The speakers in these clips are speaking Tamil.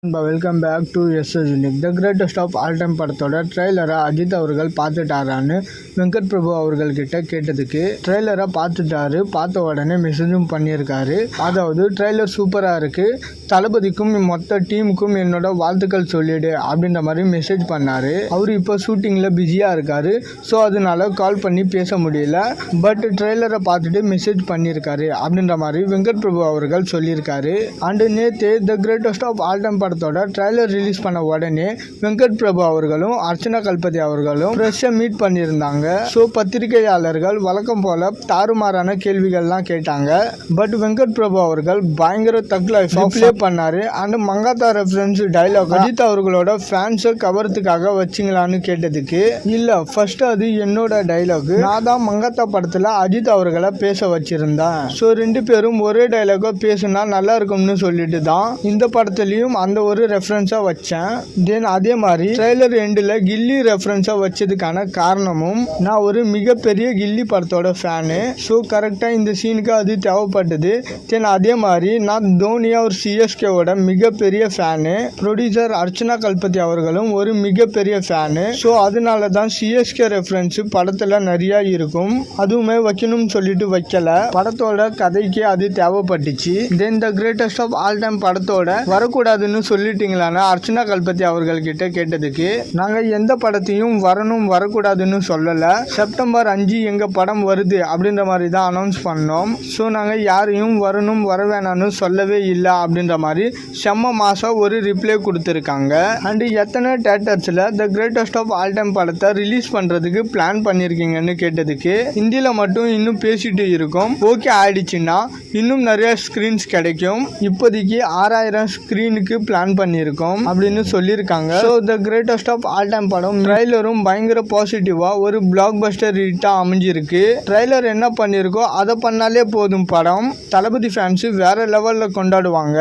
Welcome back to SS unique. The greatest of all time படத்தோட ட்ரெய்லரை அஜித் அவர்கள் பார்த்துட்டாரான்னு வெங்கட் பிரபு அவர்கள்கிட்ட கேட்டதுக்கு ட்ரெய்லரை பார்த்துட்டாரு, பார்த்த உடனே மெசேஜும் பண்ணியிருக்காரு. அதாவது ட்ரெய்லர் சூப்பராக இருக்குது, தளபதிக்கும் மொத்த டீமுக்கும் என்னோட வாழ்த்துக்கள் சொல்லிடு அப்படின்ற மாதிரி மெசேஜ் பண்ணார். அவர் இப்போ ஷூட்டிங்கில் பிஸியாக இருக்கார், ஸோ அதனால கால் பண்ணி பேச முடியல. பட் ட்ரெய்லரை பார்த்துட்டு மெசேஜ் பண்ணியிருக்காரு அப்படின்ற மாதிரி வெங்கட் பிரபு அவர்கள் சொல்லியிருக்காரு. அண்டு நேற்று the greatest of all time படத்தோட ட்ரெய்லர் ரிலீஸ் பண்ண உடனே வெங்கட் பிரபு அவர்களும் அர்ச்சனா கல்பதி அவர்களும் ஃப்ரெஷ்ஷாக மீட் பண்ணியிருந்தாங்க. ஸோ பத்திரிகையாளர்கள் வழக்கம் போல தாறுமாறான கேள்விகள்லாம் கேட்டாங்க. பட் வெங்கட் பிரபு அவர்கள் பயங்கர தக் லைஃப் ப்ளே பண்ணாரு. And Mankatha reference dialogue Ajith அவர்களோட ஃபேன்ஸை கவர்றதுக்காக வச்சிங்களான்னு கேட்டதுக்கு இல்ல, ஃபர்ஸ்ட் அது என்னோட டைலாக், நான் தான் மங்காத்தா படத்துல அஜித் அவர்களை பேச வச்சிருந்தேன். ஸோ ரெண்டு பேரும் ஒரே டைலாக பேசுனா நல்லா இருக்கும்னு சொல்லிட்டு தான் இந்த படத்துலயும் அந்த ஒரு ரெஃபரன்ஸா வச்சேன். தென் அதே மாதிரி ட்ரெய்லர் எண்டில் கில்லி ரெஃபரன்ஸா வச்சதுக்கான காரணமும் நான் ஒரு மிகப்பெரிய கில்லி படத்தோட ஃபேனு. ஸோ கரெக்டாக இந்த சீனுக்கு அது தேவைப்பட்டது. தென் அதே மாதிரி நான் தோனியா ஒரு சிஎஸ்கேவோட மிகப்பெரிய ஃபேனு. ப்ரொடியூசர் அர்ச்சனா கல்பதி அவர்களும் ஒரு மிகப்பெரிய ஃபேனு. ஸோ அதனால தான் சிஎஸ்கே ரெஃபரன்ஸ் படத்தில் நிறையா இருக்கும், அதுவுமே வைக்கணும்னு சொல்லிட்டு வைக்கல. படத்தோட கதைக்கு அது தேவைப்பட்டுச்சு. Then the greatest of all time படத்தோட வரக்கூடாதுன்னு சொல்லிட்டீங்களான்னு அர்ச்சனா கல்பதி அவர்கள்கிட்ட கேட்டதுக்கு நாங்கள் எந்த படத்தையும் வரணும் வரக்கூடாதுன்னு சொல்லலை, செப்டம்பர் 5 எங்கள் படம் வருது அப்படின்ற மாதிரி தான் அனௌன்ஸ் பண்ணோம். ஸோ நாங்கள் யாரையும் வரணும் வர வேணான்னு சொல்லவே இல்லை அப்படின்ற மாதிரி செம்ம மாதம் ஒரு ரிப்ளை கொடுத்துருக்காங்க. அண்டு எத்தனை தேட்டர்ஸில் the greatest of all time படத்தை ரிலீஸ் பண்ணுறதுக்கு பிளான் பண்ணியிருக்கீங்கன்னு கேட்டதுக்கு ஹிந்தியில் மட்டும் இன்னும் பேசிட்டு இருக்கோம், ஓகே ஆயிடுச்சுன்னா இன்னும் நிறைய ஸ்க்ரீன்ஸ் கிடைக்கும், இப்போதைக்கு 6000 ஸ்க்ரீனுக்கு பிளான் பண்ணியிருக்கோம் அப்படின்னு சொல்லியிருக்காங்க. So the greatest of all time படம் ட்ரெய்லரும் பயங்கர பாசிட்டிவாக ஒரு பிளாக் பஸ்டர் ஹிட்டாக அமைஞ்சிருக்கு. ட்ரெய்லர் என்ன பண்ணியிருக்கோ அதை பண்ணாலே போதும், படம் தளபதி ஃபேன்ஸு வேறு லெவலில் கொண்டாடுவாங்க.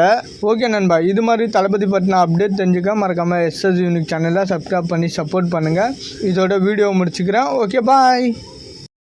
ஓகே நண்பா, இது மாதிரி தளபதி பற்றின அப்டேட் தெரிஞ்சுக்க மறக்காமல் எஸ்எஸ் யூனிக் சேனலை சப்ஸ்கிரைப் பண்ணி சப்போர்ட் பண்ணுங்கள். இதோட வீடியோ முடிச்சுக்கிறேன். Okay bye.